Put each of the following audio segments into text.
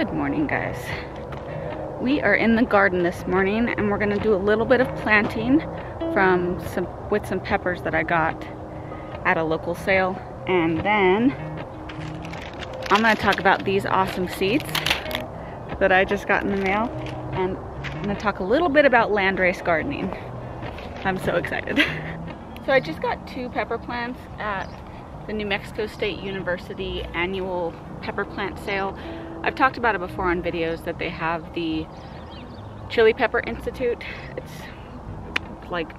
Good morning, guys. We are in the garden this morning and we're gonna do a little bit of planting with some peppers that I got at a local sale. And then I'm gonna talk about these awesome seeds that I just got in the mail. And I'm gonna talk a little bit about Landrace Gardening. I'm so excited. So I just got 2 pepper plants at the New Mexico State University annual pepper plant sale. I've talked about it before on videos that they have the Chili Pepper Institute. It's like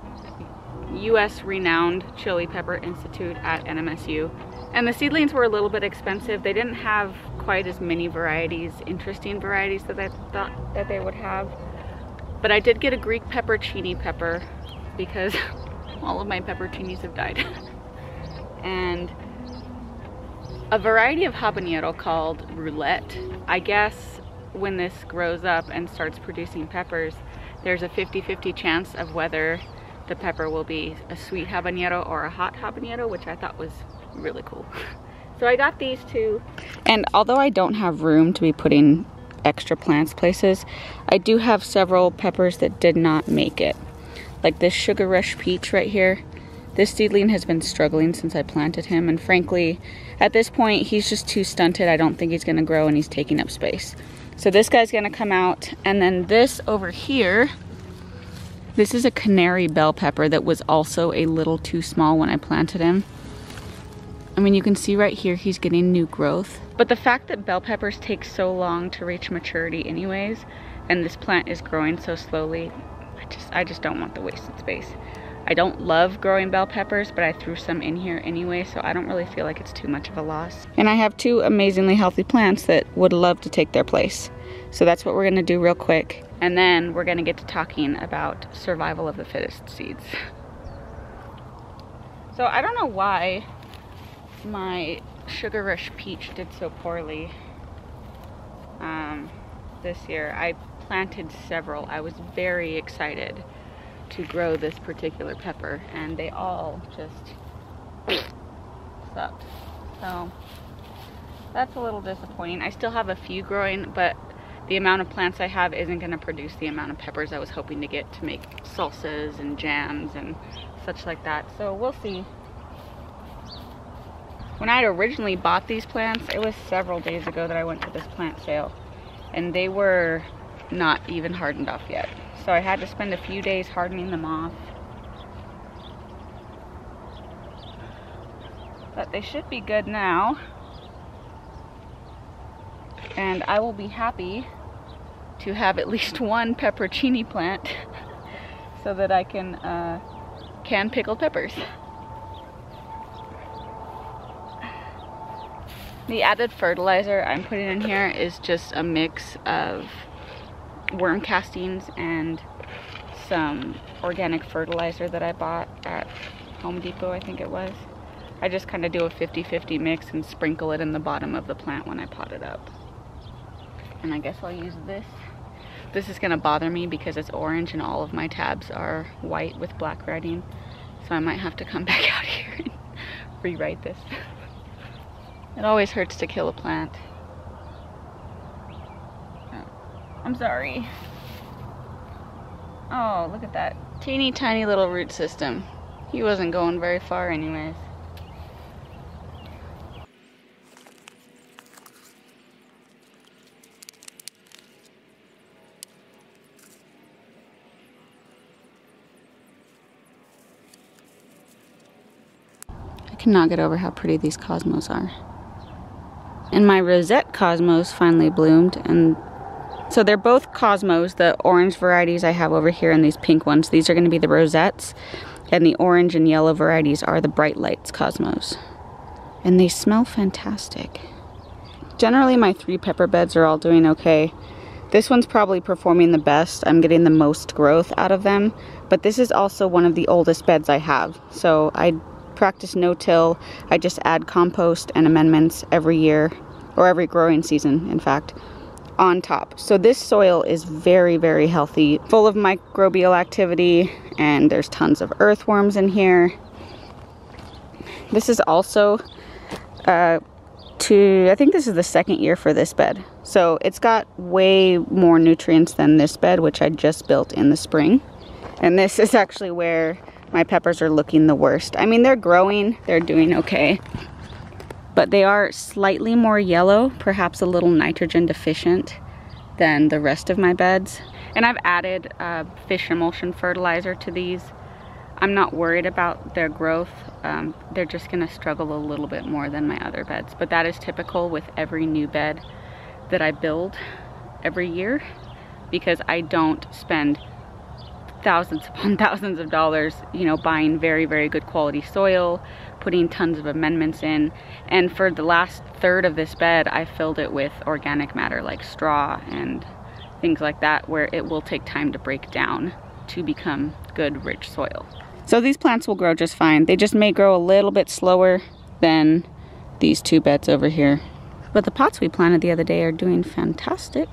US renowned Chili Pepper Institute at NMSU. And the seedlings were a little bit expensive. They didn't have quite as many varieties, interesting varieties that I thought that they would have. But I did get a Greek peppercini pepper because all of my pepperoncinis have died. And a variety of habanero called roulette. I guess when this grows up and starts producing peppers, there's a 50-50 chance of whether the pepper will be a sweet habanero or a hot habanero, which I thought was really cool. So I got these 2. And although I don't have room to be putting extra plants places, I do have several peppers that did not make it. Like this Sugar Rush Peach right here. This seedling has been struggling since I planted him, and frankly, at this point, he's just too stunted. I don't think he's gonna grow and he's taking up space. So this guy's gonna come out, and then this over here, this is a canary bell pepper that was also a little too small when I planted him. I mean, you can see right here, he's getting new growth. But the fact that bell peppers take so long to reach maturity anyways, and this plant is growing so slowly, I just don't want the wasted space. I don't love growing bell peppers, but I threw some in here anyway, so I don't really feel like it's too much of a loss. And I have 2 amazingly healthy plants that would love to take their place. So that's what we're gonna do real quick. And then we're gonna get to talking about survival of the fittest seeds. So I don't know why my Sugar Rush Peach did so poorly this year. I planted several. I was very excited to grow this particular pepper, and they all just sucked. So that's a little disappointing. I still have a few growing, but the amount of plants I have isn't going to produce the amount of peppers I was hoping to get to make salsas and jams and such like that. So we'll see. When I had originally bought these plants, it was several days ago that I went to this plant sale, and they were not even hardened off yet. So I had to spend a few days hardening them off. But they should be good now. And I will be happy to have at least 1 peppercini plant so that I can pickled peppers. The added fertilizer I'm putting in here is just a mix of worm castings and some organic fertilizer that I bought at Home Depot, I think it was. I just kind of do a 50-50 mix and sprinkle it in the bottom of the plant when I pot it up. And I guess I'll use this. This is gonna bother me because it's orange and all of my tabs are white with black writing. So I might have to come back out here and rewrite this. It always hurts to kill a plant. I'm sorry. Oh, look at that teeny tiny little root system. He wasn't going very far anyways. I cannot get over how pretty these cosmos are. And my rosette cosmos finally bloomed, and so they're both cosmos. The orange varieties I have over here and these pink ones, these are going to be the rosettes, and the orange and yellow varieties are the bright lights cosmos. And they smell fantastic. Generally my 3 pepper beds are all doing okay. This one's probably performing the best. I'm getting the most growth out of them, but this is also one of the oldest beds I have. So I practice no-till. I just add compost and amendments every year, or every growing season, in fact, on top. So this soil is very, very healthy, full of microbial activity, and there's tons of earthworms in here. This is also I think this is the second year for this bed. So it's got way more nutrients than this bed, which I just built in the spring. And this is actually where my peppers are looking the worst. I mean, they're growing, they're doing okay, but they are slightly more yellow, perhaps a little nitrogen deficient than the rest of my beds. And I've added fish emulsion fertilizer to these. I'm not worried about their growth. They're just gonna struggle a little bit more than my other beds, but that is typical with every new bed that I build every year, because I don't spend thousands upon thousands of dollars, you know, buying very, very good quality soil, putting tons of amendments in. And for the last third of this bed, I filled it with organic matter like straw and things like that, where it will take time to break down to become good, rich soil. So these plants will grow just fine. They just may grow a little bit slower than these two beds over here. But the pots we planted the other day are doing fantastic.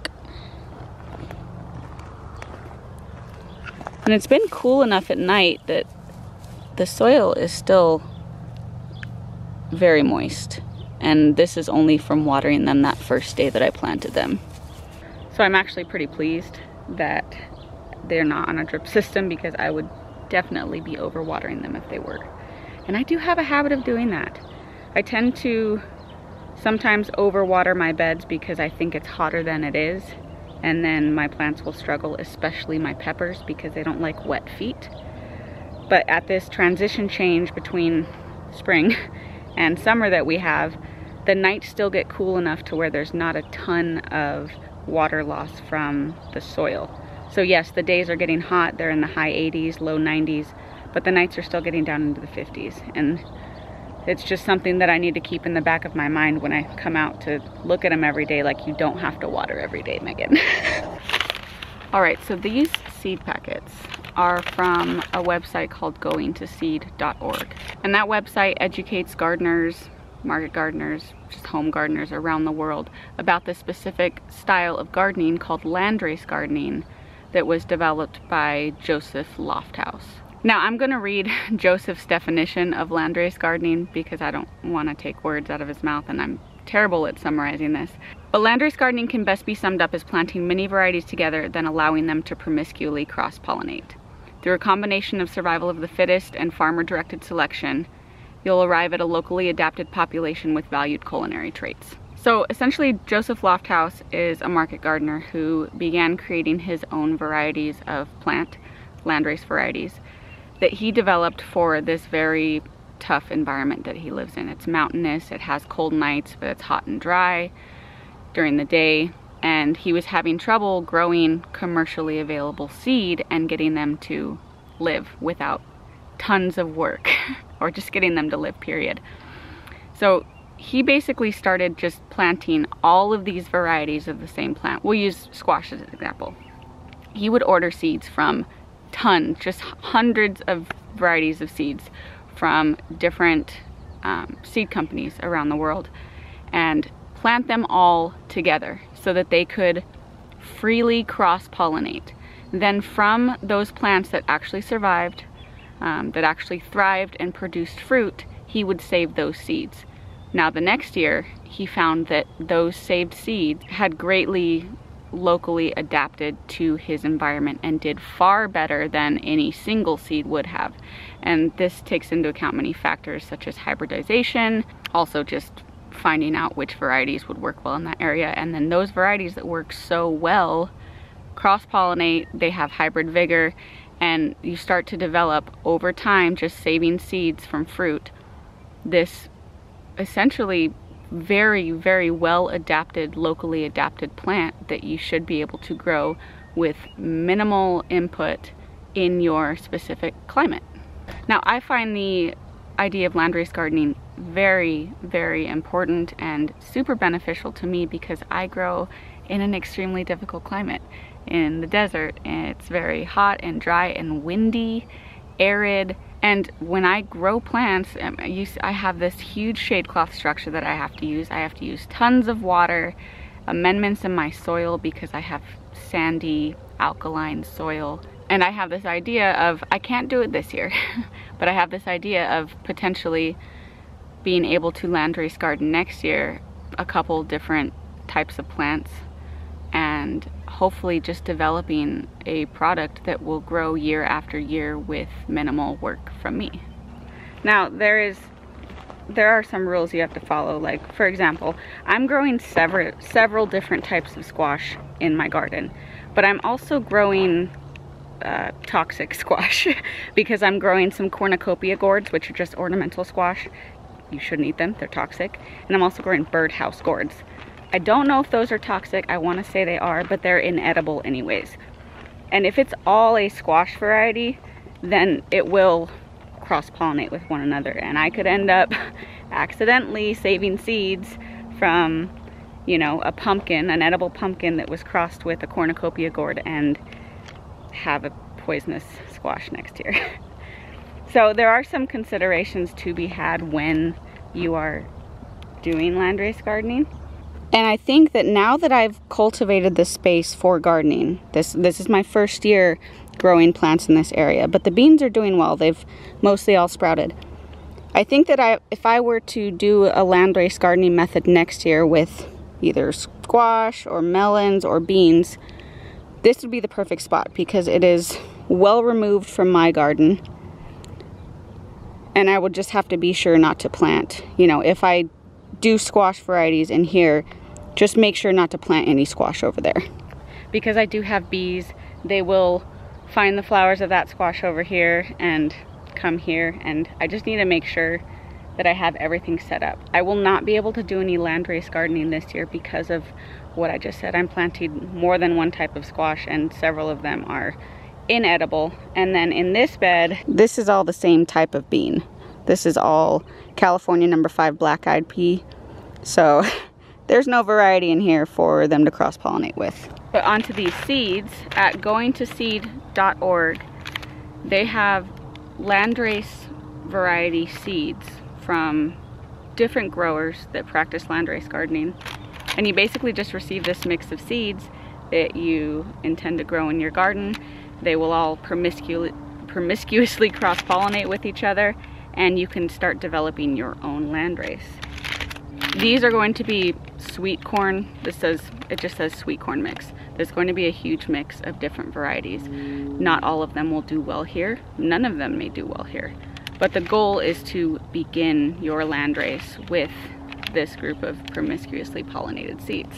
And it's been cool enough at night that the soil is still very moist. And this is only from watering them that first day that I planted them. So I'm actually pretty pleased that they're not on a drip system, because I would definitely be overwatering them if they were. And I do have a habit of doing that. I tend to sometimes overwater my beds because I think it's hotter than it is. And then my plants will struggle, especially my peppers, because they don't like wet feet. But at this transition change between spring and summer that we have, the nights still get cool enough to where there's not a ton of water loss from the soil. So yes, the days are getting hot, they're in the high 80s, low 90s, but the nights are still getting down into the 50s. And it's just something that I need to keep in the back of my mind when I come out to look at them every day. Like, you don't have to water every day, Megan. All right, so these seed packets are from a website called goingtoseed.org. And that website educates gardeners, market gardeners, just home gardeners around the world about the specific style of gardening called Landrace Gardening that was developed by Joseph Lofthouse. Now I'm gonna read Joseph's definition of Landrace Gardening because I don't wanna take words out of his mouth, and I'm terrible at summarizing this. But Landrace Gardening can best be summed up as planting many varieties together, then allowing them to promiscuously cross-pollinate. Through a combination of survival of the fittest and farmer-directed selection, you'll arrive at a locally adapted population with valued culinary traits. So essentially, Joseph Lofthouse is a market gardener who began creating his own varieties of plant, landrace varieties, that he developed for this very tough environment that he lives in. It's mountainous, it has cold nights, but it's hot and dry during the day. And he was having trouble growing commercially available seed and getting them to live without tons of work, or just getting them to live, period. So he basically started just planting all of these varieties of the same plant. We'll use squash as an example. He would order seeds from tons, just hundreds of varieties of seeds from different seed companies around the world, and plant them all together so that they could freely cross-pollinate. Then from those plants that actually survived, that actually thrived and produced fruit, he would save those seeds. Now the next year, he found that those saved seeds had greatly locally adapted to his environment and did far better than any single seed would have. And this takes into account many factors such as hybridization, also just finding out which varieties would work well in that area. And then those varieties that work so well cross-pollinate, they have hybrid vigor, and you start to develop over time, just saving seeds from fruit, this essentially very, very well adapted, locally adapted plant that you should be able to grow with minimal input in your specific climate. Now, I find the idea of landrace gardening very, very important and super beneficial to me because I grow in an extremely difficult climate. In the desert, it's very hot and dry and windy, arid, and when I grow plants, I have this huge shade cloth structure that I have to use. I have to use tons of water, amendments in my soil because I have sandy, alkaline soil. And I have this idea of, I can't do it this year, but I have this idea of potentially being able to landrace garden next year a couple different types of plants and hopefully just developing a product that will grow year after year with minimal work from me. Now there are some rules you have to follow. Like, for example, I'm growing several different types of squash in my garden, but I'm also growing toxic squash because I'm growing some cornucopia gourds, which are just ornamental squash. You shouldn't eat them, they're toxic. And I'm also growing birdhouse gourds. I don't know if those are toxic, I want to say they are, but they're inedible anyways. And if it's all a squash variety, then it will cross-pollinate with one another, and I could end up accidentally saving seeds from, you know, a pumpkin, an edible pumpkin that was crossed with a cornucopia gourd, and have a poisonous squash next year. So there are some considerations to be had when you are doing landrace gardening. And I think that now that I've cultivated the space for gardening, this is my first year growing plants in this area, but the beans are doing well. They've mostly all sprouted. I think that if I were to do a landrace gardening method next year with either squash or melons or beans, this would be the perfect spot because it is well removed from my garden. And I would just have to be sure not to plant. You know, if I do squash varieties in here, just make sure not to plant any squash over there. Because I do have bees, they will find the flowers of that squash over here and come here, and I just need to make sure that I have everything set up. I will not be able to do any landrace gardening this year because of what I just said. I'm planting more than one type of squash and several of them are inedible. And then in this bed, this is all the same type of bean. This is all California No. 5 black-eyed pea. So there's no variety in here for them to cross-pollinate with. But onto these seeds, at goingtoseed.org, they have landrace variety seeds from different growers that practice landrace gardening. And you basically just receive this mix of seeds that you intend to grow in your garden. They will all promiscuously cross-pollinate with each other, and you can start developing your own landrace. These are going to be sweet corn. It just says sweet corn mix. There's going to be a huge mix of different varieties. Not all of them will do well here. None of them may do well here. But the goal is to begin your landrace with this group of promiscuously pollinated seeds.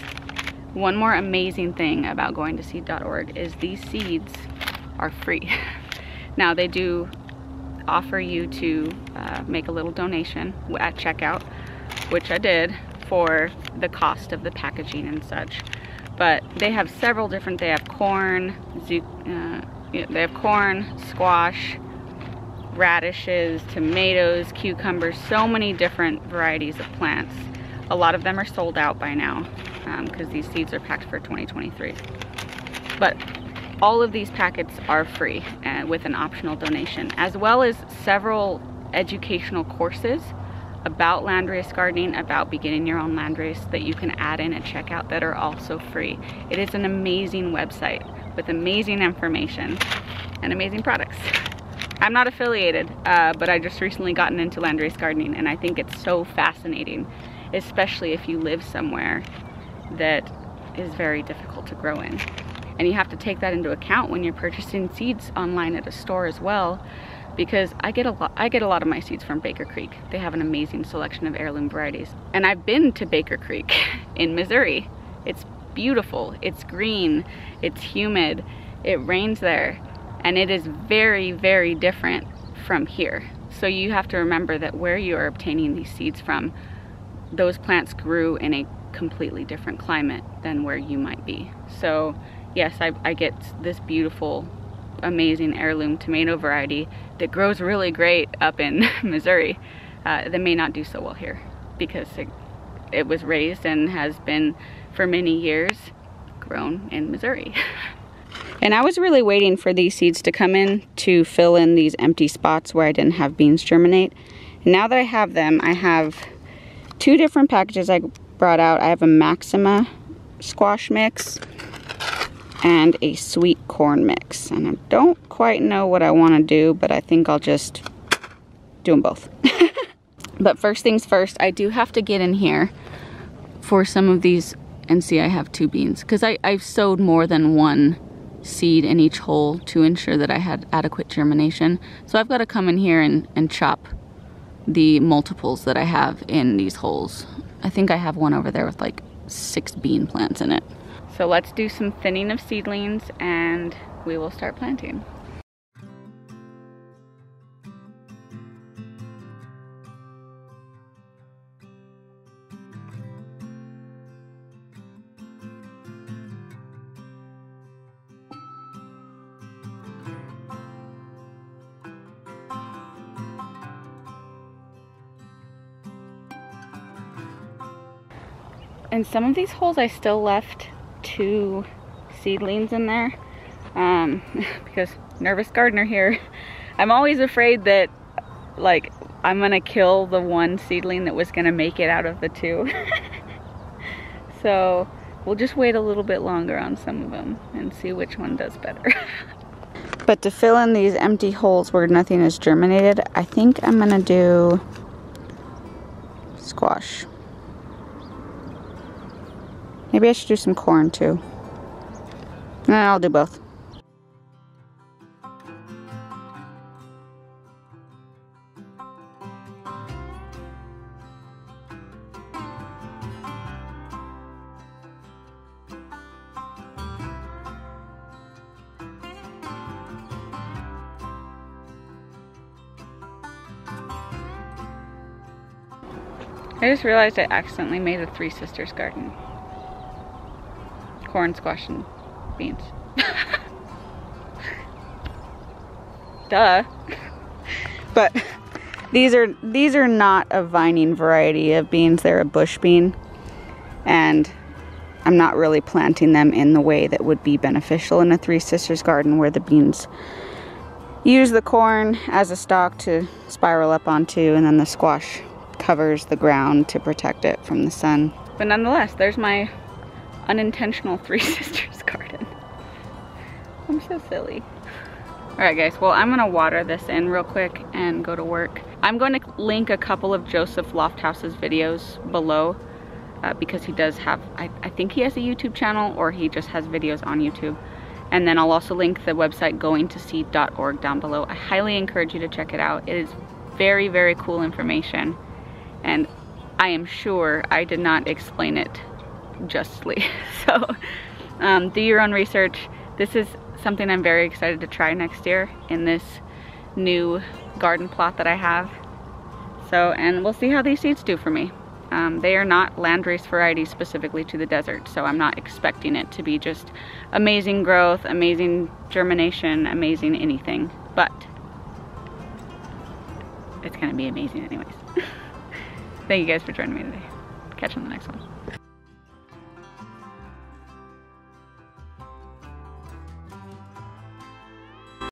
One more amazing thing about goingtoseed.org is these seeds are free. Now they do offer you to make a little donation at checkout, which I did for the cost of the packaging and such. But they have several different, they have corn, they have corn, squash, radishes, tomatoes, cucumbers, so many different varieties of plants. A lot of them are sold out by now because these seeds are packed for 2023. But all of these packets are free with an optional donation, as well as several educational courses about landrace gardening, about beginning your own landrace that you can add in at checkout that are also free. It is an amazing website with amazing information and amazing products. I'm not affiliated, but I just recently gotten into landrace gardening, and I think it's so fascinating, especially if you live somewhere that is very difficult to grow in. And you have to take that into account when you're purchasing seeds online at a store as well, because I get a lot of my seeds from Baker Creek. They have an amazing selection of heirloom varieties. And I've been to Baker Creek in Missouri. It's beautiful, it's green, it's humid, it rains there, and it is very, very different from here. So you have to remember that where you are obtaining these seeds from, those plants grew in a completely different climate than where you might be. So yes, I get this beautiful, amazing heirloom tomato variety that grows really great up in Missouri that may not do so well here because it was raised and has been for many years grown in Missouri. And I was really waiting for these seeds to come in to fill in these empty spots where I didn't have beans germinate. And now that I have them, I have two different packages I brought out. I have a Maxima squash mix and a sweet corn mix. And I don't quite know what I want to do, but I think I'll just do them both. But first things first, I do have to get in here for some of these, and see I have 2 beans, because I've sowed more than 1 seed in each hole to ensure that I had adequate germination. So I've got to come in here and chop the multiples that I have in these holes. I think I have one over there with like 6 bean plants in it. So let's do some thinning of seedlings and we will start planting. In some of these holes I still left 2 seedlings in there because nervous gardener here. I'm always afraid that like I'm gonna kill the 1 seedling that was gonna make it out of the 2. So we'll just wait a little bit longer on some of them and see which one does better. But to fill in these empty holes where nothing is germinated, I think I'm gonna do squash. Maybe I should do some corn too. Nah, I'll do both. I just realized I accidentally made a 3 sisters garden. Corn, squash, and beans. Duh. But these are not a vining variety of beans. They're a bush bean, and I'm not really planting them in the way that would be beneficial in a 3 sisters garden, where the beans use the corn as a stalk to spiral up onto, and then the squash covers the ground to protect it from the sun. But nonetheless, there's my unintentional 3 sisters garden. I'm so silly. Alright guys, well I'm gonna water this in real quick and go to work. I'm going to link a couple of Joseph Lofthouse's videos below because he does have, I think he has a YouTube channel, or he just has videos on YouTube. And then I'll also link the website goingtoseed.org down below. I highly encourage you to check it out. It is very, very cool information, and I am sure I did not explain it justly. So do your own research. This is something I'm very excited to try next year in this new garden plot that I have. So, and we'll see how these seeds do for me. They are not Landrace varieties specifically to the desert, so I'm not expecting it to be just amazing growth, amazing germination, amazing anything, but it's gonna be amazing anyways. Thank you guys for joining me today. Catch you on the next one.